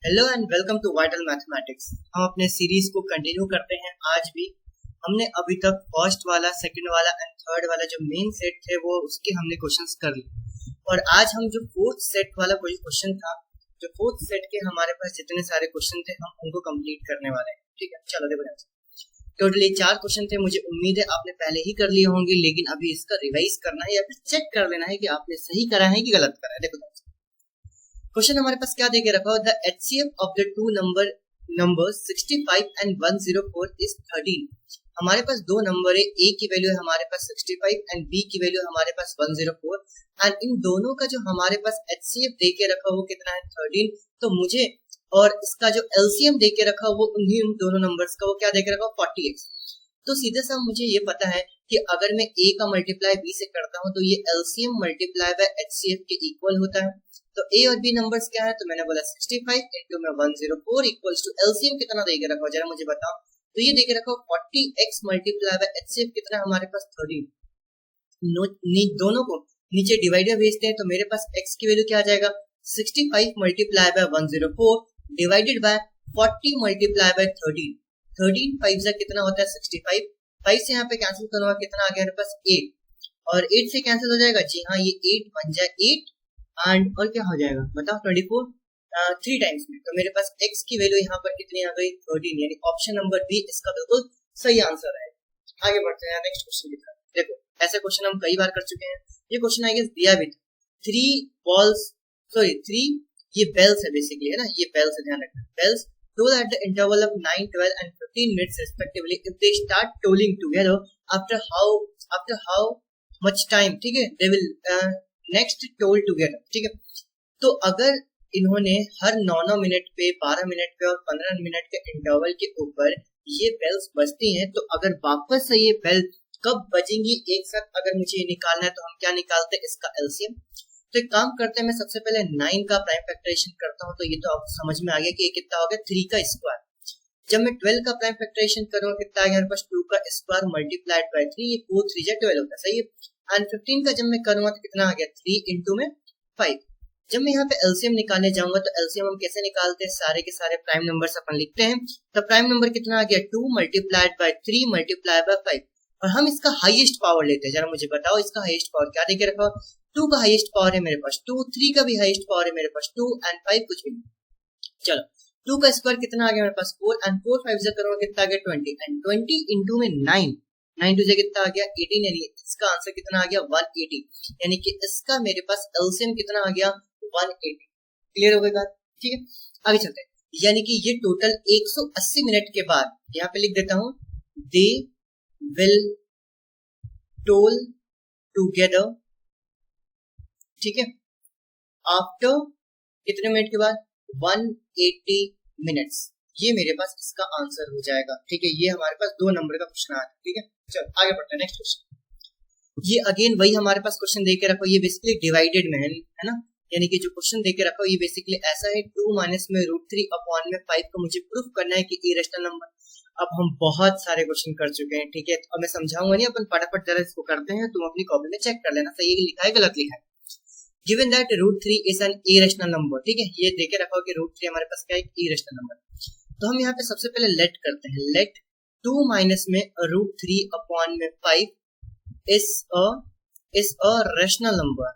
Hello and welcome to vital mathematics. हम अपने series को कंटिन्यू करते हैं। आज भी हमने अभी तक फर्स्ट वाला, सेकंड वाला एंड थर्ड वाला जो मेन सेट थे वो उसके हमने क्वेश्चंस कर लिए और आज हम जो फोर्थ सेट वाला कोई क्वेश्चन था, जो फोर्थ सेट के हमारे पास जितने सारे क्वेश्चन थे हम उनको कंप्लीट करने वाले हैं। ठीक है, चलो देखो। टोटली 4 क्वेश्चन थे। मुझे उम्मीद है आपने पहले ही कर लिए होंगे, लेकिन अभी इसका रिवाइज करना है या फिर चेक कर लेना है कि आपने सही करा है कि गलत करा है। देखो क्वेश्चन हमारे पास क्या देके रखा हो, the HCF of the two numbers 65 and 104 is 13। हमारे पास दो नंबर है, ए की वैल्यू है हमारे पास 65 एंड बी की वैल्यू है हमारे पास 104 एंड इन दोनों का जो हमारे पास एचसीएफ देके रखा हो वो कितना है 13। तो मुझे और इसका जो एलसीएम देके रखा हो वो उन्हीं उन दोनों नंबर्स का वो क्या देके रखा हो 40x। तो सीधे सा मुझे ये पता है कि अगर मैं a का मल्टीप्लाई b से करता हूँ तो ये एलसीएम मल्टीप्लाई बाय एचसीएफ के इक्वल होता है। तो a और b नंबर्स क्या है, तो मैंने बोला 65 इंटू में 104 इक्वल्स टू एलसीएम कितना देके रखा हो जरा मुझे बताओ। तो ये देके रखा हो 40x मल्टीप्लाई बाय एचसीएफ कितना हमारे पास 13। दोनों को नीचे डिवाइडर भेजते हैं तो मेरे पास x की वैल्यू क्या आ जाएगा 65 multiply by 104 divided by 40 multiply by 13। 13 5 जा कितना होता है 65। 5 से यहाँ पे कैंसिल करूंगा कितना आ गया मेरे पास 8 और 8 से कैंसिल हो जाएगा। जी हाँ, ये 8 बन जाए 8 एंड और क्या हो जाएगा बताओ 24 3 टाइम्स में। तो मेरे पास x की वैल्यू यहाँ पर कितनी आ गई 13, यानी ऑप्शन नंबर बी इसका बिल्कुल सही आंसर है। आगे बढ़ते हैं नेक्स्ट क्वेश्चन की तरफ। देखो ऐसे क्वेश्चन हम कई बार कर चुके हैं। ये क्वेश्चन आई गेस दिया भी था 3 ये बेल्स है बेसिकली, है ना, ये बेल्स है, ध्यान रखना। Bells toll at the interval of 9, 12 and 15 minutes respectively if they start tolling together after how much time, ठीक है, they will next toll together, ठीक है। तो अगर इन्होंने हर 9 मिनट पे, 12 मिनट पे और 15 मिनट के इंटरवल के ऊपर ये बेल्स बजती हैं, तो अगर वापस से ये बेल कब बजेंगी एक साथ, अगर मुझे निकालना है तो हम क्या निकालते हैं इसका एलसीएम। तो एक काम करते हैं, मैं सबसे पहले 9 का प्राइम फैक्टराइजेशन करता हूं। तो ये तो आपको समझ में आ गया कि ये कितना हो गया 3 का स्क्वायर। जब मैं 12 का प्राइम फैक्टराइजेशन करूंगा कितना आ गया मेरे पास 2 का स्क्वायर मल्टीप्लाइड बाय 3, ये 4 3 जा 12 होता है, सही है। एंड 15 का जब मैं करूंगा तो कितना आ गया 3 इंटू में 5। जब मैं यहाँ पे एलसीएम निकालने जाऊंगा तो एलसीएम हम कैसे निकालते हैं, सारे के सारे प्राइम नंबर्स अपन लिखते हैं। तो प्राइम नंबर कितना आ गया 2 मल्टीप्लाइड बाय 3 मल्टीप्लाइड बाय 5 और हम इसका हाईएस्ट पावर लेते हैं। जरा मुझे बताओ इसका हाईएस्ट पावर क्या देके रखा, 2 का हाईएस्ट पावर है मेरे पास 2, 3 का भी हाईएस्ट पावर है मेरे पास 2 एंड 5 कुछ भी नहीं। चलो 2 का स्क्वायर कितना आ गया मेरे पास 4 एंड 4 5 से करोगे कितना आ गया 20 एंड 20 इंटू में 9 9 टू से कितना आ गया 18, यानी इसका आंसर कितना आ गया 180, यानी कि इसका मेरे पास एलसीएम कितना आ गया 180। क्लियर हो गई बात, ठीक है। आगे चलते हैं, यानी कि ये टोटल 180 मिनट के बाद, यहाँ पे लिख देता हूं, दे विल टोल टुगेदर, ठीक है, आफ्टर कितने मिनट के बाद 180 मिनट्स। ये मेरे पास इसका आंसर हो जाएगा, ठीक है। ये हमारे पास 2 नंबर का क्वेश्चन आया, ठीक है। चलो आगे बढ़ते हैं नेक्स्ट क्वेश्चन। ये अगेन वही हमारे पास क्वेश्चन देके रखो, ये बेसिकली डिवाइडेड में है ना, यानी कि जो क्वेश्चन देके रखो ये बेसिकली ऐसा है 2 माइनस में √3 अपॉन में 5 को मुझे प्रूफ करना है कि इरेशनल नंबर। अब हम बहुत सारे क्वेश्चन कर चुके हैं, ठीक है। अब मैं समझाऊंगा नहीं, अपन फटाफट जरा इसको करते हैं, तुम अपनी कॉपी में चेक कर लेना सही लिखा है गलत लिखा है। Given that √3 is an irrational number, ठीक है, ये देके रखा हो कि √3 हमारे पास क्या है irrational number। तो हम यहाँ पे सबसे पहले लेट करते हैं, लेट 2 माइनस में √3 अपॉन में 5 is a rational number,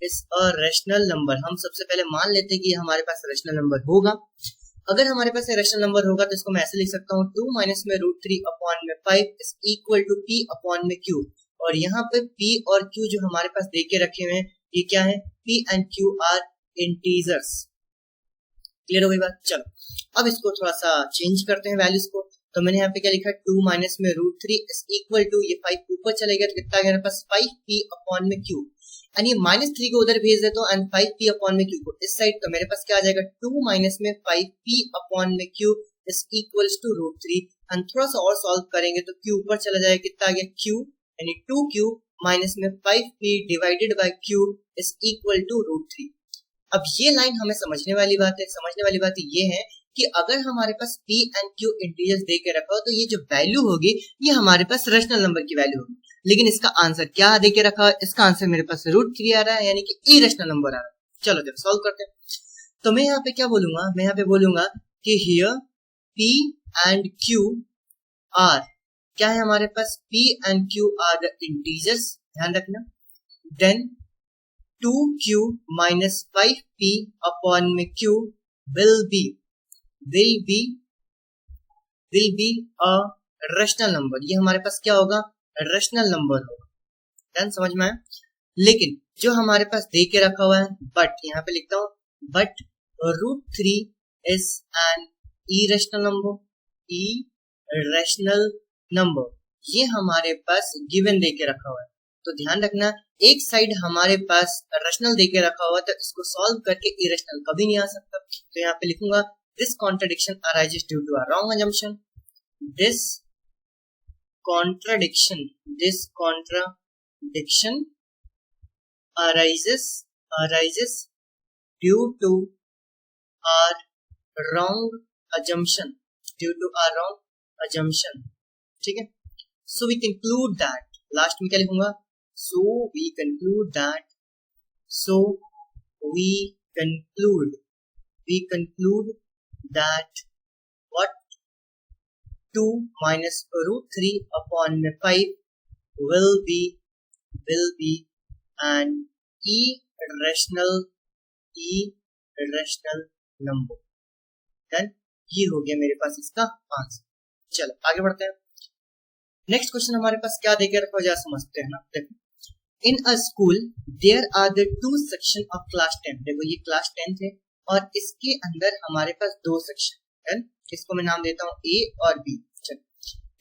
is a rational number। हम सबसे पहले मान लेते हैं कि हमारे पास rational number होगा। अगर हमारे पास rational number होगा तो इसको मैं ऐसे लिख सकता हूँ 2 माइनस में √3 अपॉन में 5 is equal to p upon में q। और यहाँ पे p और q जो हमारे पास देके रखे हुए हैं ये क्या है, p and q are integers. Clear हो गई बात। चलो अब इसको थोड़ा सा चेंज करते हैं वैल्यूज को। तो मैंने यहाँ पे क्या लिखा 2 माइनस में √3 इज इक्वल टू, ये 5 ऊपर चले गया तो कितना आ गया मेरे पास 5p अपॉन में q एंड ये -3 को उधर भेज देता हूँ एंड 5p अपॉन में q को इस साइड। तो मेरे पास क्या आ जाएगा 2 माइनस में 5p अपॉन में q is equals to √3 and थोड़ा सा और सॉल्व करेंगे तो q ऊपर चला जाएगा, कितना आ गया q यानी 2q माइनस में 5p divided by q is equal to √3। अब ये लाइन हमें समझने वाली बात है। समझने वाली बात ये है कि अगर हमारे पास p एंड q इंटीजर्स दे के रखा हो तो ये जो वैल्यू होगी ये हमारे पास रैशनल नंबर की वैल्यू होगी, लेकिन इसका आंसर क्या दे के रखा है, इसका आंसर मेरे पास √3 आ रहा है, यानी कि इरेशनल नंबर आ रहा है। चलो जब सॉल्व करते हैं। तो मैं यहाँ पे क्या बोलूंगा, मैं यहाँ पे बोलूंगा कि here P and Q are, क्या है हमारे पास, P and Q are the integers, ध्यान रखना। Then 2Q minus 5P upon में Q will be a rational number. ये हमारे पास क्या होगा, रैशनल नंबर होगा। डन, समझ में आया। लेकिन जो हमारे पास दे के रखा हुआ है, बट यहाँ पे लिखता हूँ, but √3 is an irrational number, irrational number, ये हमारे पास गिवन दे के रखा हुआ है। तो ध्यान रखना, एक साइड हमारे पास रैशनल दे के रखा हुआ, तो इसको सॉल्व करके इरेशनल कभी नहीं आ सकता। तो यहाँ पे लिखूंगा this contradiction arises due to a wrong assumption, दिस contradiction arises due to our wrong assumption, ठीक है। so we conclude that, last में क्या लिखूंगा, so we conclude that what 2 minus √3 upon 5 will be an irrational number। Then ये हो गया मेरे पास इसका आंसर। चलो आगे बढ़ते हैं। नेक्स्ट क्वेश्चन हमारे पास क्या देकर रखा जा समझते हैं ना। देखो, in a school there are the 2 section of class 10। देखो ये क्लास 10 है और इसके अंदर हमारे पास 2 सेक्शन, इसको मैं नाम देता हूँ A और B।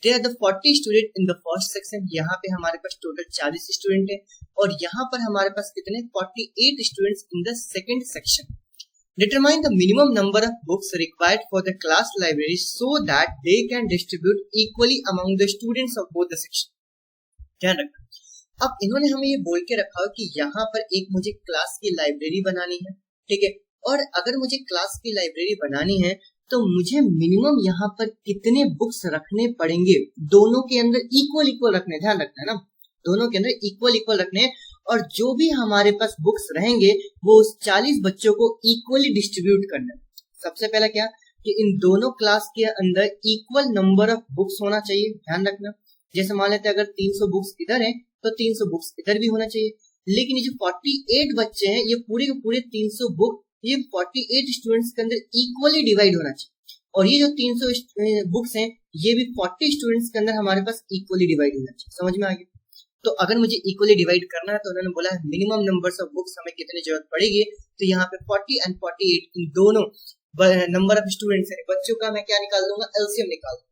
There are the 40 students in the first section। यहाँ पे हमारे पास टोटल 40 स्टूडेंट है और यहाँ पर हमारे पास कितने 48 students in the second section. Determine the minimum number of books required for the class library so that they can distribute equally among the students of both the section। ध्यान रखना, अब इन्होंने हमें ये बोल के रखा है कि यहाँ पर एक मुझे क्लास की लाइब्रेरी बनानी है, ठीक है। और अगर मुझे क्लास की लाइब्रेरी बनानी है तो मुझे मिनिमम यहाँ पर कितने बुक्स रखने पड़ेंगे, दोनों के अंदर इक्वल रखने, ध्यान रखना है ना, दोनों के अंदर इक्वल रखने। और जो भी हमारे पास बुक्स रहेंगे वो उस 40 बच्चों को इक्वली डिस्ट्रीब्यूट करना है। सबसे पहला क्या कि इन दोनों क्लास के अंदर इक्वल नंबर ऑफ बुक्स होना चाहिए, ध्यान रखना। जैसे मान लेते हैं अगर 300 बुक्स इधर है तो 300 बुक्स इधर भी होना चाहिए। लेकिन ये जो 48 बच्चे हैं ये पूरे के पूरे 300 बुक ये 48 स्टूडेंट्स के अंदर इक्वली डिवाइड होना चाहिए। और ये जो 300 बुक्स हैं ये भी 40 स्टूडेंट्स के अंदर हमारे पास इक्वली डिवाइड होना चाहिए। समझ में आ गया। तो अगर मुझे इक्वली डिवाइड करना है तो उन्होंने बोला मिनिमम नंबर्स ऑफ बुक्स हमें कितनी जरूरत पड़ेगी, तो यहाँ पे 40 एंड 48 इन दोनों नंबर ऑफ स्टूडेंट्स है बच्चों का मैं क्या निकाल दूंगा, एलसीएम निकाल दूंगा।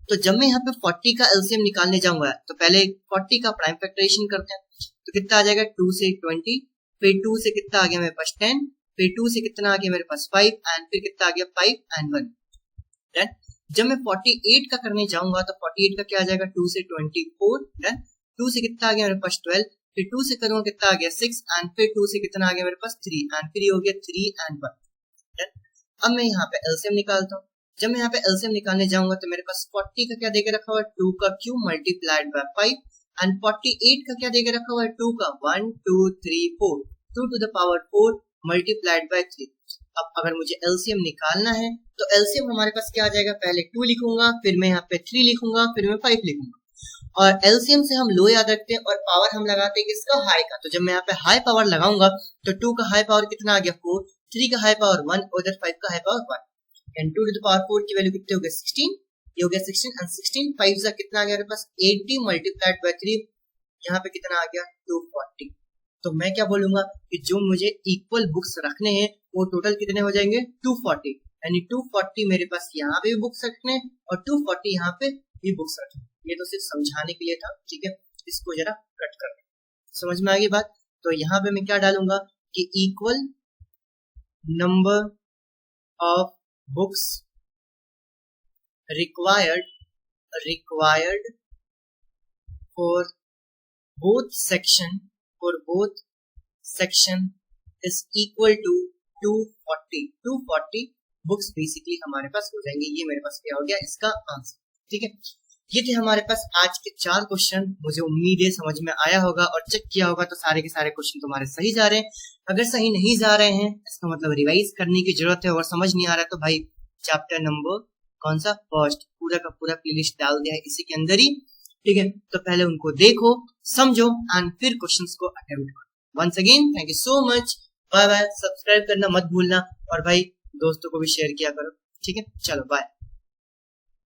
तो जब मैं यहाँ पे 40 का एलसीएम निकालने जाऊंगा तो पहले 40 का प्राइम फैक्टराइजेशन करते हैं, तो कितना आ जाएगा 2 से 20, फिर 2 से कितना आ गया मेरे पास 10, फिर 2 से कितना आ गया मेरे पास 5 एंड फिर कितना आ गया 5 एंड 1। डन। जब मैं 48 का करने जाऊंगा तो 48 का क्या आ जाएगा 2 से 24, डन। 2 से कितना आ गया मेरे पास 12, फिर 2 से करूंगा कितना आ गया 6 एंड फिर 2 से कितना आ गया मेरे पास 3 एंड फिर ये हो गया 3 एंड 1। डन। अब मैं यहाँ पे एलसीएम निकालता हूँ। जब मैं यहाँ पे एलसीएम निकालने जाऊंगा तो मेरे पास 40 का क्या देके रखा हुआ है 2 का क्यूब मल्टीप्लाइड बाय 5 एंड 48 का क्या देके रखा हुआ है 2 का 1 2 3 4 2 to the power 4 multiplied by 3। अब अगर मुझे एलसीएम निकालना है तो एलसीएम हमारे पास क्या आ जाएगा, पहले 2 लिखूंगा, फिर मैं यहाँ पे 3 लिखूंगा, फिर मैं 5 लिखूंगा। और एलसीएम से हम लो याद रखते हैं और पावर हम लगाते हैं किसका, हाई का। तो जब मैं यहाँ पे हाई पावर लगाऊंगा तो 2 का हाई पावर कितना आ गया 4, 3 का हाई पावर 1 और इधर 5 का high power 1 and 2 to the power 4 की वैल्यू कितनी हो गई 16, ये हो गया 16 एंड 16 5 से कितना आ गया मेरे पास 80 मल्टीप्लाइड बाय 3, यहाँ पे कितना आ गया 240। तो मैं क्या बोलूंगा कि जो मुझे इक्वल बुक्स रखने हैं वो टोटल कितने हो जाएंगे 240, यानी 240 मेरे पास यहाँ पे भी बुक्स रखने और 240 यहाँ पे भी बुक्स रखने। ये तो सिर्फ समझाने के लिए था, ठीक है, इसको जरा कट कर दे, समझ में आ गई बात। तो यहाँ पे मैं क्या डालूंगा कि equal number of books required for both section is equal to 240 books basically हमारे पास हो जाएंगे। ये मेरे पास क्या हो गया इसका आंसर, ठीक है। ये थे हमारे पास आज के 4 क्वेश्चन। मुझे उम्मीद है समझ में आया होगा और चेक किया होगा तो सारे के सारे क्वेश्चन तुम्हारे सही जा रहे हैं। अगर सही नहीं जा रहे हैं इसका मतलब रिवाइज करने की जरूरत है, और समझ नहीं आ रहा तो भाई चैप्टर नंबर कौन सा फर्स्ट पूरा का पूरा प्लेलिस्ट डाल दिया है इसी के अंदर ही, ठीक है। तो पहले उनको देखो, समझो एंड फिर क्वेश्चंस को अटेम्प्ट करो। Once again thank you so much, bye bye. Subscribe करना मत भूलना और भाई दोस्तों को भी शेयर किया करो, ठीक है। चलो बाय।